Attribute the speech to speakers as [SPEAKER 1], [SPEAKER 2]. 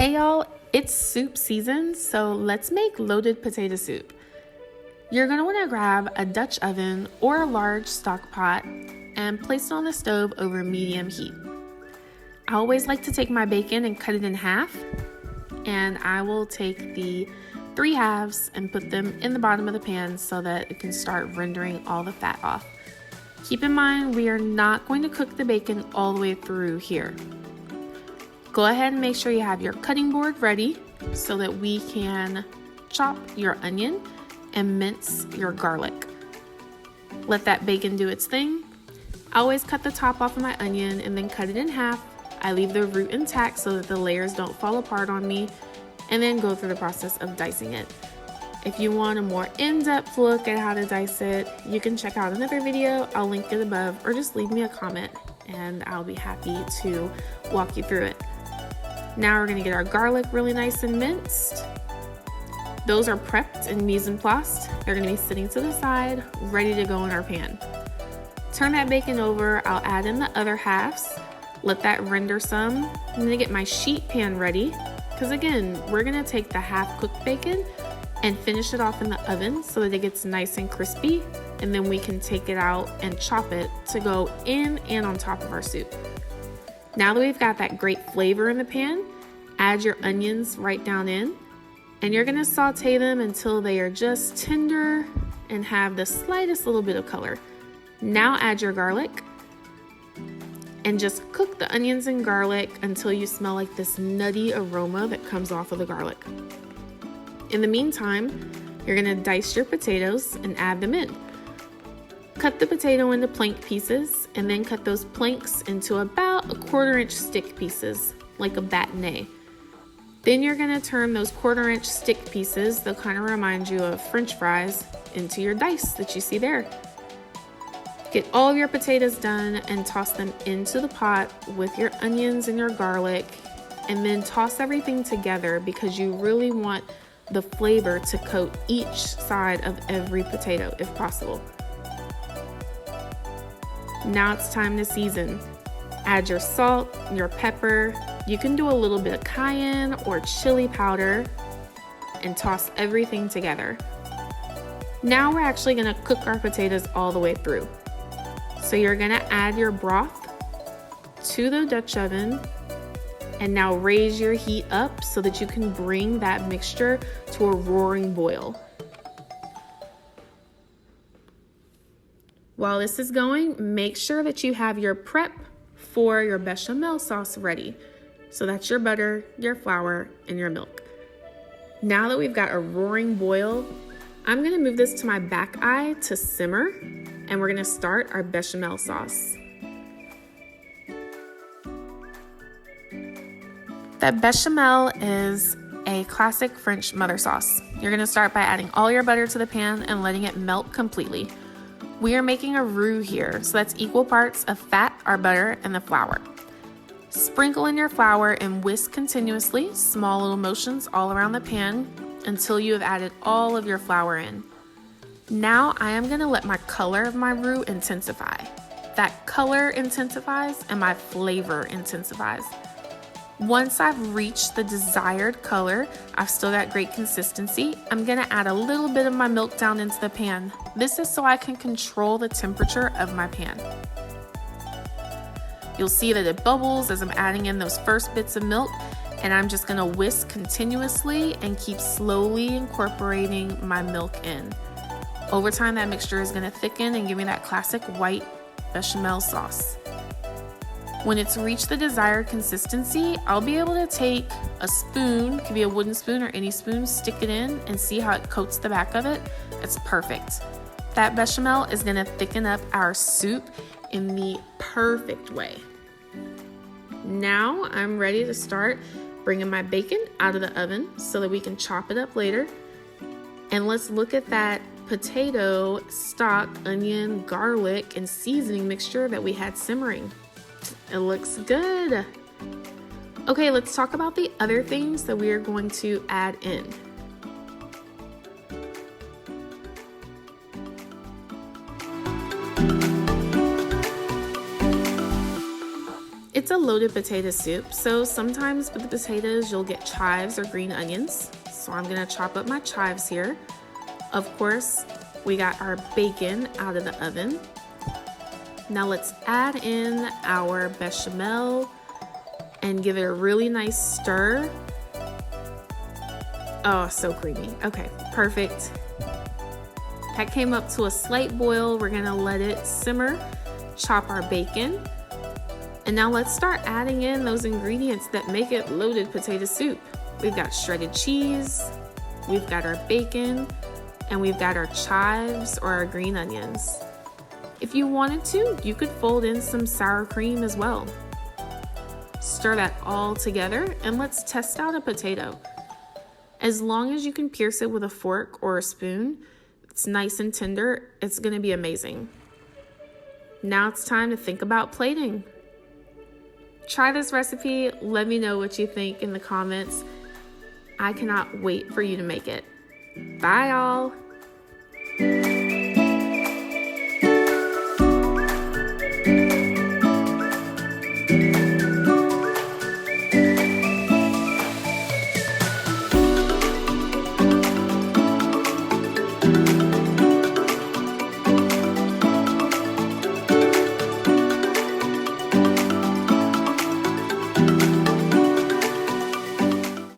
[SPEAKER 1] Hey y'all, it's soup season, so let's make loaded potato soup. You're going to want to grab a Dutch oven or a large stock pot and place it on the stove over medium heat. I always like to take my bacon and cut it in half, and I will take the 3 halves and put them in the bottom of the pan so that it can start rendering all the fat off. Keep in mind, we are not going to cook the bacon all the way through here. Go ahead and make sure you have your cutting board ready so that we can chop your onion and mince your garlic. Let that bacon do its thing. I always cut the top off of my onion and then cut it in half. I leave the root intact so that the layers don't fall apart on me, and then go through the process of dicing it. If you want a more in-depth look at how to dice it, you can check out another video. I'll link it above, or just leave me a comment and I'll be happy to walk you through it. Now we're going to get our garlic really nice and minced. Those are prepped and mise en place. They're going to be sitting to the side, ready to go in our pan. Turn that bacon over. I'll add in the other halves. Let that render some. I'm going to get my sheet pan ready because, again, we're going to take the half-cooked bacon and finish it off in the oven so that it gets nice and crispy, and then we can take it out and chop it to go in and on top of our soup. Now that we've got that great flavor in the pan, add your onions right down in, and you're gonna saute them until they are just tender and have the slightest little bit of color. Now add your garlic and just cook the onions and garlic until you smell like this nutty aroma that comes off of the garlic. In the meantime, you're gonna dice your potatoes and add them in. Cut the potato into plank pieces and then cut those planks into about 1/4 inch stick pieces, like a bâtonnet. Then you're gonna turn those 1/4 inch stick pieces, they'll kind of remind you of French fries, into your dice that you see there. Get all of your potatoes done and toss them into the pot with your onions and your garlic, and then toss everything together because you really want the flavor to coat each side of every potato if possible. Now it's time to season. Add your salt, your pepper. You can do a little bit of cayenne or chili powder and toss everything together. Now we're actually gonna cook our potatoes all the way through. So you're gonna add your broth to the Dutch oven and now raise your heat up so that you can bring that mixture to a roaring boil. While this is going, make sure that you have your prep for your bechamel sauce ready. So that's your butter, your flour, and your milk. Now that we've got a roaring boil, I'm gonna move this to my back eye to simmer, and we're gonna start our bechamel sauce. The bechamel is a classic French mother sauce. You're gonna start by adding all your butter to the pan and letting it melt completely. We are making a roux here, so that's equal parts of fat, our butter, and the flour. Sprinkle in your flour and whisk continuously, small little motions all around the pan until you have added all of your flour in. Now I am gonna let my color of my roux intensify. That color intensifies and my flavor intensifies. Once I've reached the desired color, I've still got great consistency, I'm gonna add a little bit of my milk down into the pan. This is so I can control the temperature of my pan. You'll see that it bubbles as I'm adding in those first bits of milk, and I'm just gonna whisk continuously and keep slowly incorporating my milk in. Over time, that mixture is gonna thicken and give me that classic white bechamel sauce. When it's reached the desired consistency, I'll be able to take a spoon, could be a wooden spoon or any spoon, stick it in and see how it coats the back of it. It's perfect. That bechamel is gonna thicken up our soup in the perfect way. Now I'm ready to start bringing my bacon out of the oven so that we can chop it up later. And let's look at that potato, stock, onion, garlic, and seasoning mixture that we had simmering. It looks good. Okay, let's talk about the other things that we are going to add in. It's a loaded potato soup, so sometimes with the potatoes you'll get chives or green onions. So I'm gonna chop up my chives here. Of course, we got our bacon out of the oven. Now let's add in our bechamel and give it a really nice stir. Oh, so creamy. Okay, perfect. That came up to a slight boil. We're gonna let it simmer, chop our bacon, and now let's start adding in those ingredients that make it loaded potato soup. We've got shredded cheese, we've got our bacon, and we've got our chives or our green onions. If you wanted to, you could fold in some sour cream as well. Stir that all together and let's test out a potato. As long as you can pierce it with a fork or a spoon, it's nice and tender, it's gonna be amazing. Now it's time to think about plating. Try this recipe, let me know what you think in the comments. I cannot wait for you to make it. Bye, y'all.